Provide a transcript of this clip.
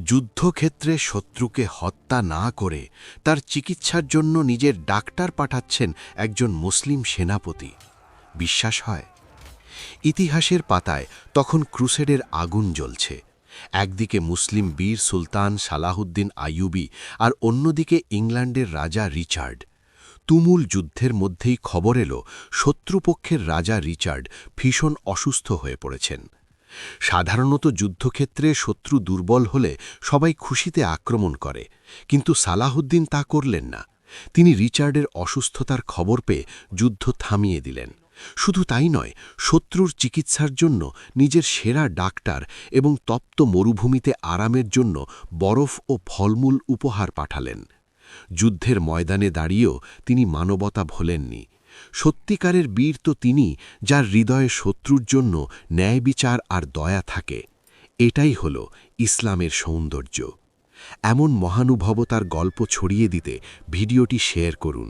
যুদ্ধক্ষেত্রে শত্রুকে হত্যা না করে তার চিকিৎসার জন্য নিজের ডাক্তার পাঠাচ্ছেন একজন মুসলিম সেনাপতি। বিশ্বাস হয়? ইতিহাসের পাতায় তখন ক্রুসেডের আগুন জ্বলছে। একদিকে মুসলিম বীর সুলতান সালাহুদ্দিন আইয়ুবী আর অন্যদিকে ইংল্যান্ডের রাজা রিচার্ড। তুমুল যুদ্ধের মধ্যেই খবর এলো শত্রুপক্ষের রাজা রিচার্ড ভীষণ অসুস্থ হয়ে পড়েছেন। সাধারণত যুদ্ধক্ষেত্রে শত্রু দুর্বল হলে সবাই খুশিতে আক্রমণ করে, কিন্তু সালাহুদ্দিন তা করলেন না। তিনি রিচার্ডের অসুস্থতার খবর পেয়ে যুদ্ধ থামিয়ে দিলেন। শুধু তাই নয়, শত্রুর চিকিৎসার জন্য নিজের সেরা ডাক্তার এবং তপ্ত মরুভূমিতে আরামের জন্য বরফ ও ফলমূল উপহার পাঠালেন। যুদ্ধের ময়দানে দাঁড়িয়েও তিনি মানবতা ভোলেননি। সত্যিকারের বীর তো তিনি, যার হৃদয়ে শত্রুর জন্য ন্যায় বিচার আর দয়া থাকে। এটাই হল ইসলামের সৌন্দর্য। এমন মহানুভবতার গল্প ছড়িয়ে দিতে ভিডিওটি শেয়ার করুন।